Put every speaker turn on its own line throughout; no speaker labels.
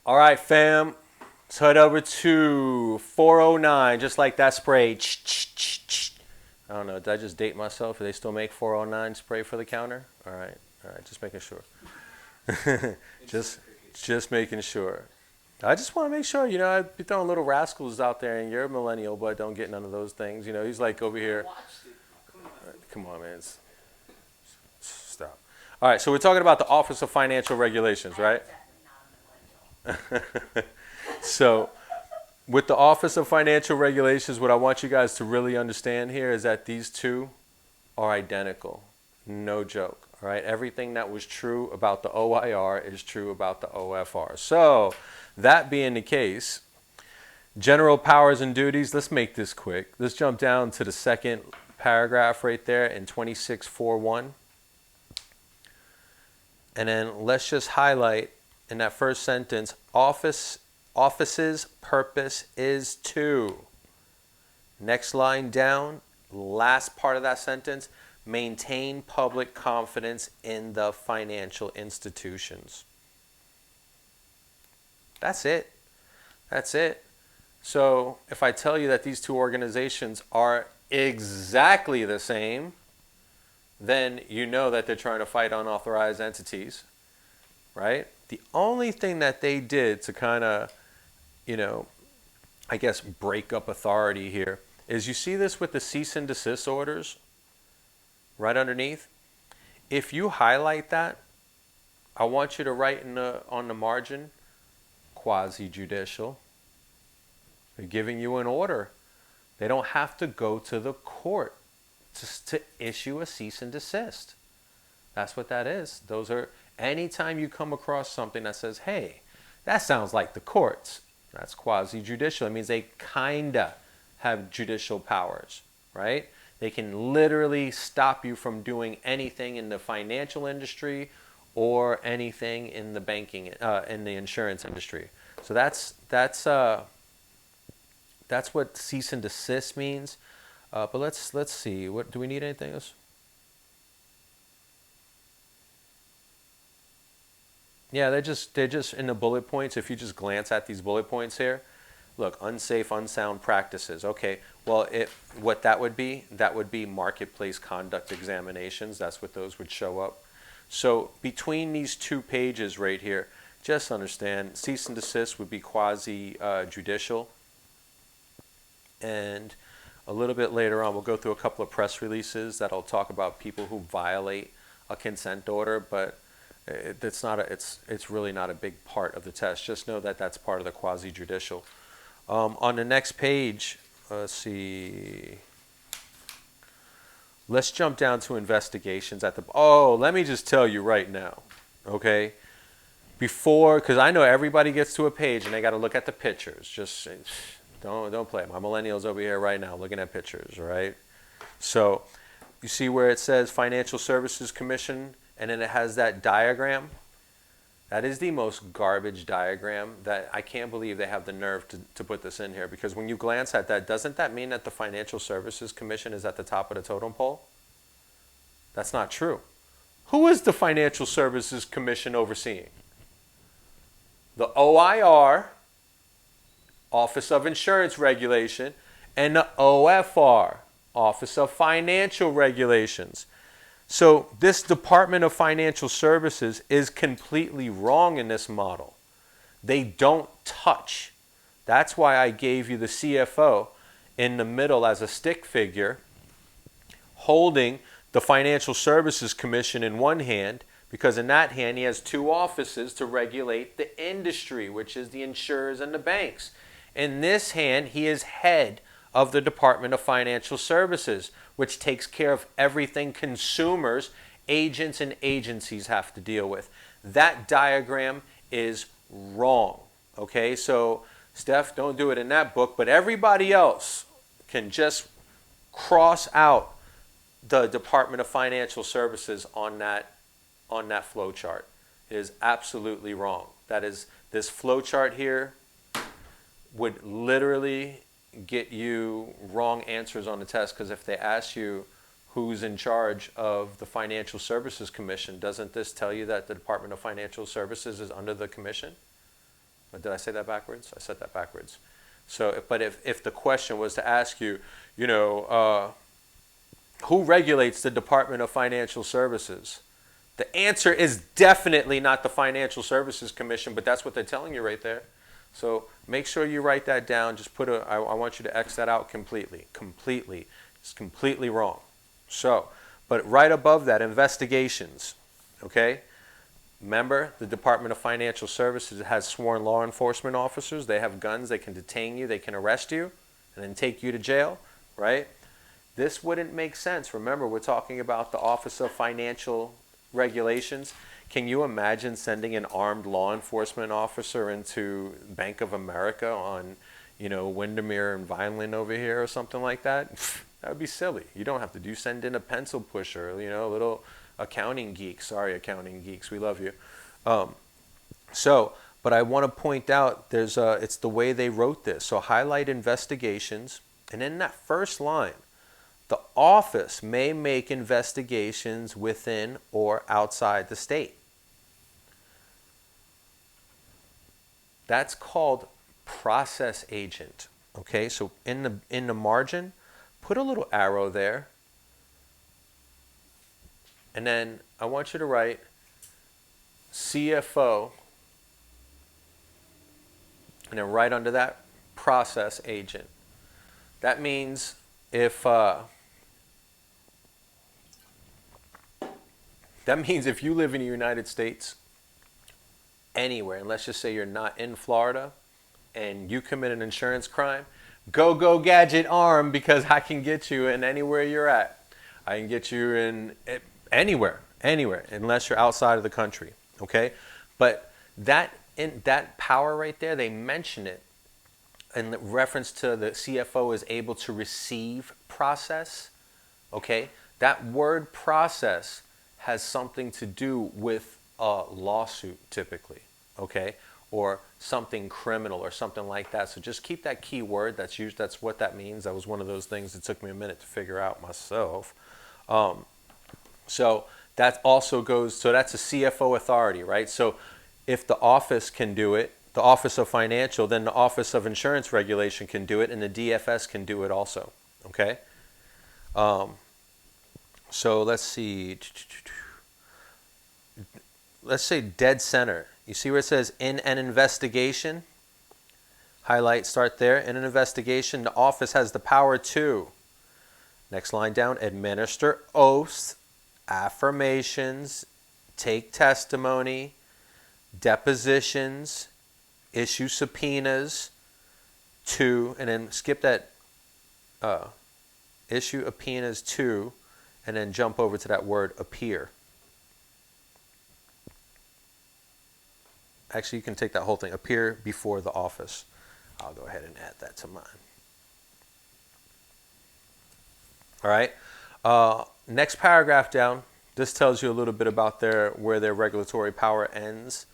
All right, fam. Let's head over to 409, just like that spray. I don't know. Did I just date myself? Do they still make 409 spray for the counter? All right. Just making sure. just, just making sure. I just want to make sure. I'd be throwing little rascals out there, and you're a millennial, but don't get none of those things. He's like over here. Come on, man. Stop. All right. So we're talking about the Office of Financial Regulations, right? So, with the Office of Financial Regulations, what I want you guys to really understand here is that these two are identical. No joke. All right. Everything that was true about the OIR is true about the OFR. So, that being the case, general powers and duties, let's make this quick. Let's jump down to the second paragraph right there in 2641. And then let's just highlight in that first sentence, office's purpose is to. Next line down, last part of that sentence, maintain public confidence in the financial institutions. That's it. That's it. So if I tell you that these two organizations are exactly the same, then you know that they're trying to fight unauthorized entities, right? The only thing that they did to kind of, I guess break up authority here is you see this with the cease and desist orders right underneath. If you highlight that, I want you to write on the margin, quasi-judicial. They're giving you an order. They don't have to go to the court to issue a cease and desist. That's what that is. Those are, anytime you come across something that says, hey, that sounds like the courts, that's quasi-judicial. It means they kinda have judicial powers, right? They can literally stop you from doing anything in the financial industry or anything in the banking, in the insurance industry. So that's what cease and desist means. But let's see. What do we need? Anything else? Yeah, they're just in the bullet points. If you just glance at these bullet points here, look, unsafe, unsound practices. Okay, well, what that would be marketplace conduct examinations. That's what those would show up. So between these two pages right here, just understand cease and desist would be quasi-judicial. And a little bit later on, we'll go through a couple of press releases that'll talk about people who violate a consent order, but it's really not a big part of the test. Just know that that's part of the quasi-judicial. On the next page, let's see. Let's jump down to investigations at the. Oh, let me just tell you right now, okay? Because I know everybody gets to a page and they got to look at the pictures. Just don't play. My millennials over here right now looking at pictures, right? So you see where it says Financial Services Commission, and then it has that diagram. That is the most garbage diagram that I can't believe they have the nerve to put this in here, because when you glance at that, doesn't that mean that the Financial Services Commission is at the top of the totem pole? That's not true. Who is the Financial Services Commission overseeing? The OIR, Office of Insurance Regulation, and the OFR, Office of Financial Regulations. So this Department of Financial Services is completely wrong in this model. They don't touch. That's why I gave you the CFO in the middle as a stick figure, holding the Financial Services Commission in one hand, because in that hand he has two offices to regulate the industry, which is the insurers and the banks. In this hand, he is head of the Department of Financial Services, which takes care of everything consumers, agents, and agencies have to deal with. That diagram is wrong. Okay, so Steph, don't do it in that book, but everybody else can just cross out the Department of Financial Services on that flow chart. It is absolutely wrong. That is, this flow chart here would literally get you wrong answers on the test, because if they ask you who's in charge of the Financial Services Commission, doesn't this tell you that the Department of Financial Services is under the commission? Did I say that backwards? I said that backwards. So, but if the question was to ask you, you know, who regulates the Department of Financial Services? The answer is definitely not the Financial Services Commission, but that's what they're telling you right there. So make sure you write that down. Just put I want you to X that out completely. Completely. It's completely wrong. So, but right above that, investigations. Okay? Remember, the Department of Financial Services has sworn law enforcement officers. They have guns. They can detain you. They can arrest you and then take you to jail, right? This wouldn't make sense. Remember, we're talking about the Office of Financial Regulations. Can you imagine sending an armed law enforcement officer into Bank of America on, you know, Windermere and Vineland over here or something like that? That would be silly. You don't have to do. Send in a pencil pusher, you know, a little accounting geeks. Sorry, accounting geeks. We love you. But I want to point out it's the way they wrote this. So highlight investigations. And in that first line, the office may make investigations within or outside the state. That's called process agent. Okay, so in the margin, put a little arrow there. And then I want you to write CFO. And then right under that, process agent. That means if you live in the United States, anywhere, and let's just say you're not in Florida, and you commit an insurance crime, go gadget arm, because I can get you in anywhere you're at. I can get you in anywhere, unless you're outside of the country. Okay, but that power right there, they mention it in reference to the CFO is able to receive process. Okay, that word process has something to do with a lawsuit typically, okay, or something criminal or something like that. So just keep that key word. That's what that means. That was one of those things that took me a minute to figure out myself. So that also goes. So that's a CFO authority, right? So if the office can do it, the Office of Financial, then the Office of Insurance Regulation can do it, and the DFS can do it also. Okay. So let's see. Let's say dead center. You see where it says in an investigation? Highlight, start there. In an investigation, the office has the power to, next line down, administer oaths, affirmations, take testimony, depositions, issue subpoenas to, and then skip that, issue subpoenas to, and then jump over to that word appear. Actually, you can take that whole thing, appear before the office. I'll go ahead and add that to mine. All right. Next paragraph down, this tells you a little bit about where their regulatory power ends.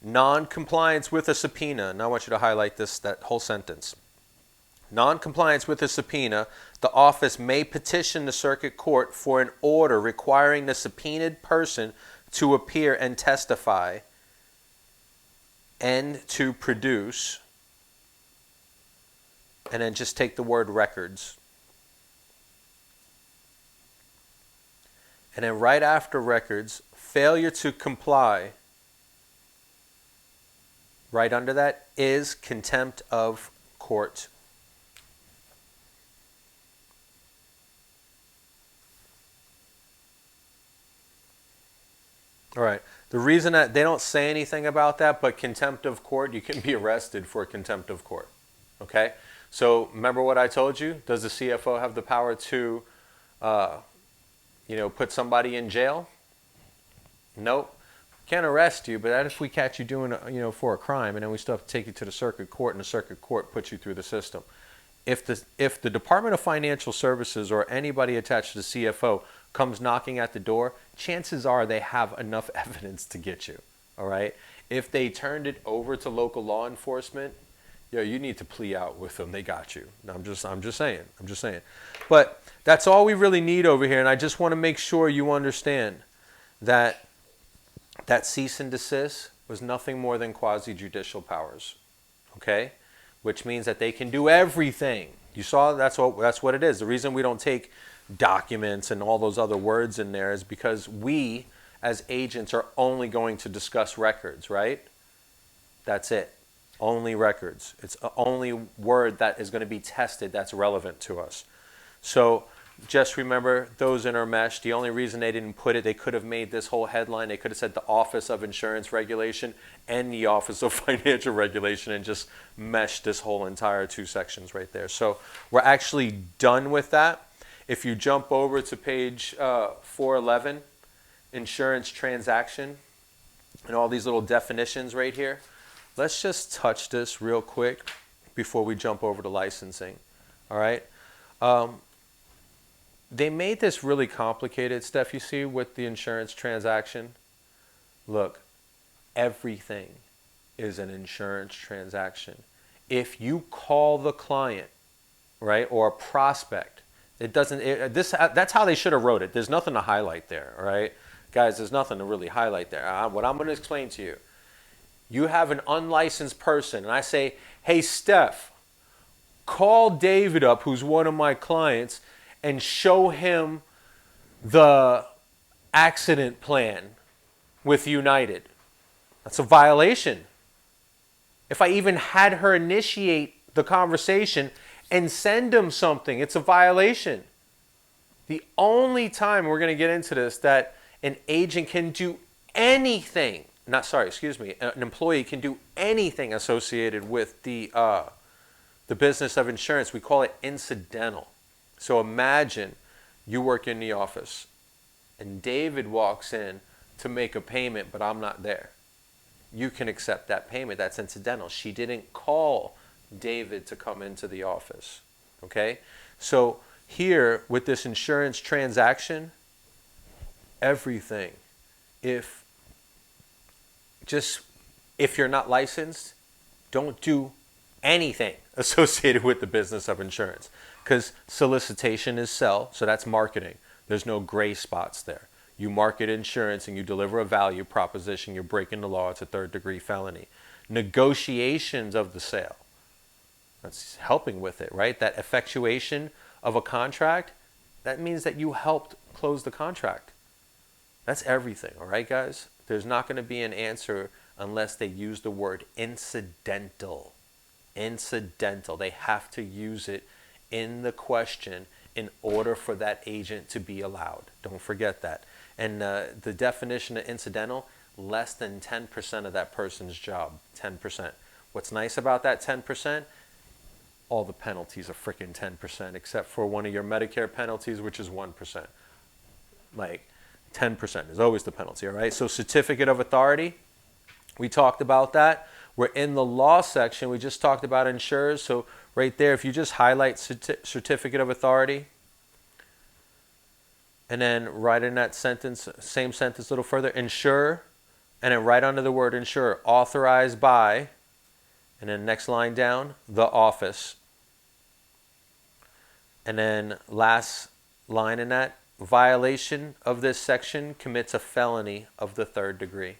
Non-compliance with a subpoena. Now I want you to highlight that whole sentence. Non-compliance with a subpoena, the office may petition the circuit court for an order requiring the subpoenaed person to appear and testify and to produce, and then just take the word records. And then right after records, failure to comply, right under that is contempt of court. All right. The reason that they don't say anything about that, but contempt of court, you can be arrested for contempt of court. Okay? So remember what I told you? Does the CFO have the power to, put somebody in jail? Nope. Can't arrest you, but that if we catch you doing, for a crime, and then we still have to take you to the circuit court, and the circuit court puts you through the system. If the Department of Financial Services or anybody attached to the CFO comes knocking at the door, chances are they have enough evidence to get you. All right. If they turned it over to local law enforcement, you need to plea out with them. They got you. I'm just saying. But that's all we really need over here. And I just want to make sure you understand that cease and desist was nothing more than quasi-judicial powers, okay? Which means that they can do everything. You saw that's what it is. The reason we don't take documents and all those other words in there is because we, as agents, are only going to discuss records, right? That's it. Only records. It's the only word that is going to be tested that's relevant to us. So just remember those intermeshed. The only reason they didn't put it, they could have made this whole headline. They could have said the Office of Insurance Regulation and the Office of Financial Regulation and just meshed this whole entire two sections right there. So we're actually done with that. If you jump over to page 411, insurance transaction, and all these little definitions right here, let's just touch this real quick before we jump over to licensing. All right. They made this really complicated, Steph, you see, with the insurance transaction. Look, everything is an insurance transaction. If you call the client, right, or a prospect, it doesn't, that's how they should have wrote it. There's nothing to highlight there, all right? Guys, there's nothing to really highlight there. What I'm going to explain to you, you have an unlicensed person, and I say, hey, Steph, call David up, who's one of my clients, and show him the accident plan with United. That's a violation. If I even had her initiate the conversation and send him something, it's a violation. The only time we're going to get into this that an agent can do anything, an employee can do anything associated with the business of insurance, we call it incidental. So imagine you work in the office and David walks in to make a payment, but I'm not there. You can accept that payment. That's incidental. She didn't call David to come into the office. Okay? So here with this insurance transaction, everything, if you're not licensed, don't do anything associated with the business of insurance. Because solicitation is sell, so that's marketing. There's no gray spots there. You market insurance and you deliver a value proposition, you're breaking the law, it's a third-degree felony. Negotiations of the sale, that's helping with it, right? That effectuation of a contract, that means that you helped close the contract. That's everything, all right, guys? There's not going to be an answer unless they use the word incidental. Incidental. They have to use it in the question in order for that agent to be allowed. Don't forget that. And the definition of incidental, less than 10% of that person's job. 10%. What's nice about that 10%? All the penalties are freaking 10%, except for one of your Medicare penalties, which is 1%. Like 10% is always the penalty, all right? So certificate of authority, we talked about that. We're in the law section. We just talked about insurers. So right there, if you just highlight certificate of authority, and then right in that sentence, same sentence a little further, insurer, and then right under the word insurer, authorized by, and then next line down, the office. And then last line in that, violation of this section commits a felony of the third degree.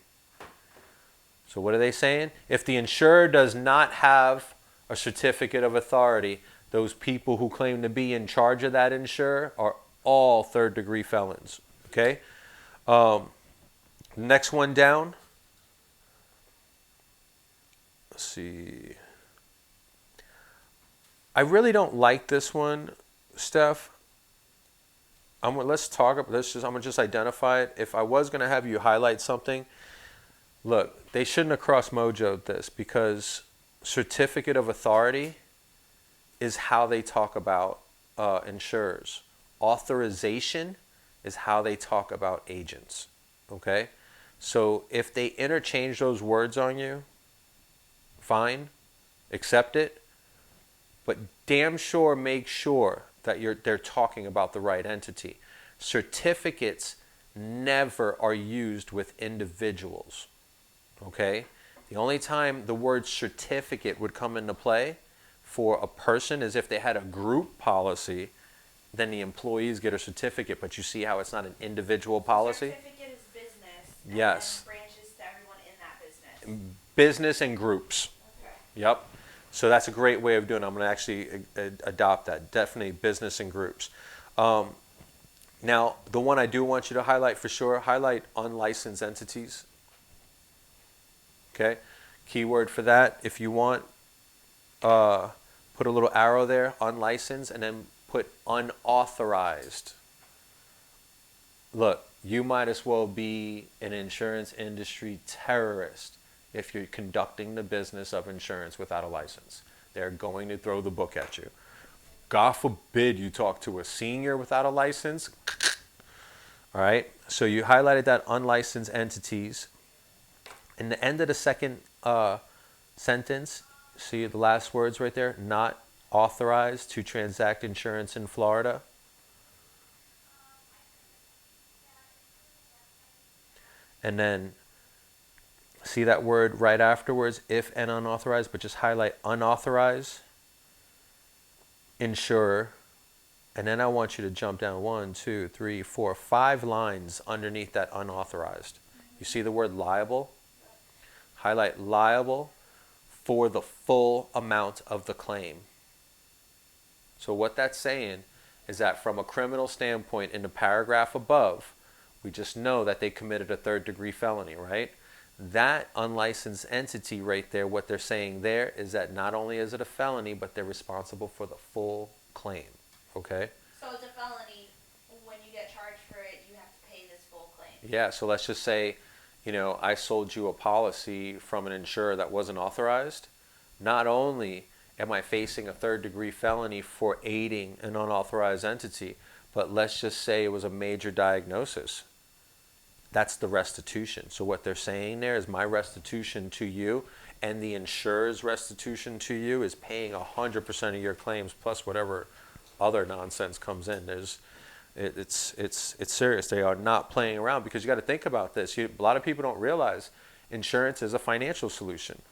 So what are they saying? If the insurer does not have a certificate of authority, those people who claim to be in charge of that insurer are all third-degree felons. Okay? Next one down. Let's see. I really don't like this one, Steph. I'm gonna just identify it. If I was going to have you highlight something, look, they shouldn't have cross-mojoed this, because certificate of authority is how they talk about insurers. Authorization is how they talk about agents. Okay? So if they interchange those words on you, fine, accept it, but damn sure make sure that they're talking about the right entity. Certificates never are used with individuals. Okay? The only time the word certificate would come into play for a person is if they had a group policy, then the employees get a certificate. But you see how it's not an individual policy?
Certificate is business.
Yes.
And then branches to everyone in that business.
Business and groups. Yep. So that's a great way of doing it. I'm going to actually adopt that. Definitely business and groups. Now, the one I do want you to highlight for sure, highlight unlicensed entities. Okay. Keyword for that, if you want, put a little arrow there, unlicensed, and then put unauthorized. Look, you might as well be an insurance industry terrorist if you're conducting the business of insurance without a license. They're going to throw the book at you. God forbid you talk to a senior without a license. All right, so you highlighted that unlicensed entities. In the end of the second sentence, see the last words right there, not authorized to transact insurance in Florida. And then see that word right afterwards, if and unauthorized, but just highlight unauthorized insurer. And then I want you to jump down 1, 2, 3, 4, 5 lines underneath that unauthorized. You see the word liable? Highlight liable for the full amount of the claim. So what that's saying is that from a criminal standpoint, in the paragraph above, we just know that they committed a third-degree felony, right? That unlicensed entity right there, what they're saying there is that not only is it a felony, but they're responsible for the full claim, okay?
So it's a felony. When you get charged for it, you have to pay this full claim.
Yeah, so let's just say, you know, I sold you a policy from an insurer that wasn't authorized. Not only am I facing a third-degree felony for aiding an unauthorized entity, but let's just say it was a major diagnosis. That's the restitution. So what they're saying there is my restitution to you and the insurer's restitution to you is paying 100% of your claims plus whatever other nonsense comes in. It's serious. They are not playing around because you got to think about this. A lot of people don't realize insurance is a financial solution.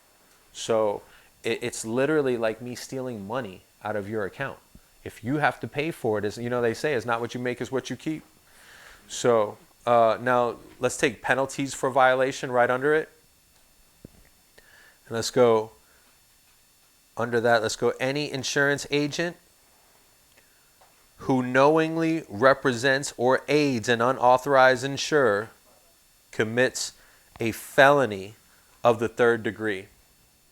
So it's literally like me stealing money out of your account. If you have to pay for it, you know, they say it's not what you make is what you keep. So now let's take penalties for violation right under it. And let's go under that. Let's go any insurance agent who knowingly represents or aids an unauthorized insurer commits a felony of the third degree.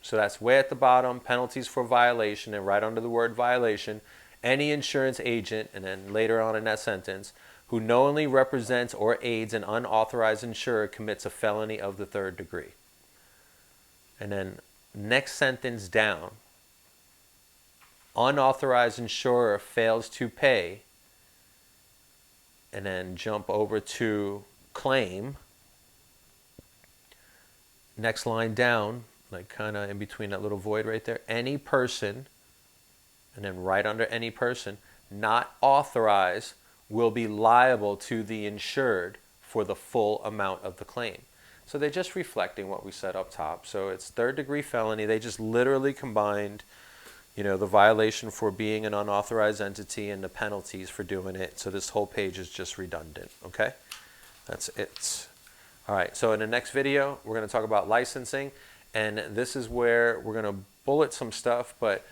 So that's way at the bottom, penalties for violation, and right under the word violation, any insurance agent, and then later on in that sentence, who knowingly represents or aids an unauthorized insurer commits a felony of the third degree. And then next sentence down, unauthorized insurer fails to pay, and then jump over to claim. Next line down, like kind of in between that little void right there, any person, and then right under any person, not authorized will be liable to the insured for the full amount of the claim. So they're just reflecting what we said up top. So it's third degree felony. They just literally combined, you know, the violation for being an unauthorized entity and the penalties for doing it. So this whole page is just redundant, okay? That's it. All right, so in the next video, we're going to talk about licensing. And this is where we're going to bullet some stuff, but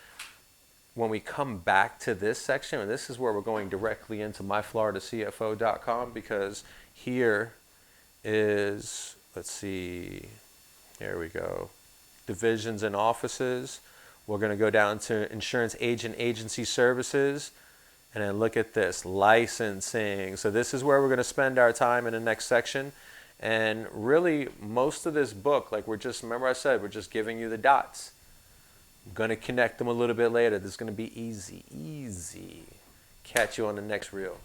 when we come back to this section, and this is where we're going directly into myfloridacfo.com, because here is, let's see, here we go, divisions and offices. We're going to go down to insurance agent agency services, and then look at this, licensing. So this is where we're going to spend our time in the next section. And really, most of this book, like remember I said, we're just giving you the dots. I'm going to connect them a little bit later. This is going to be easy. Catch you on the next reel.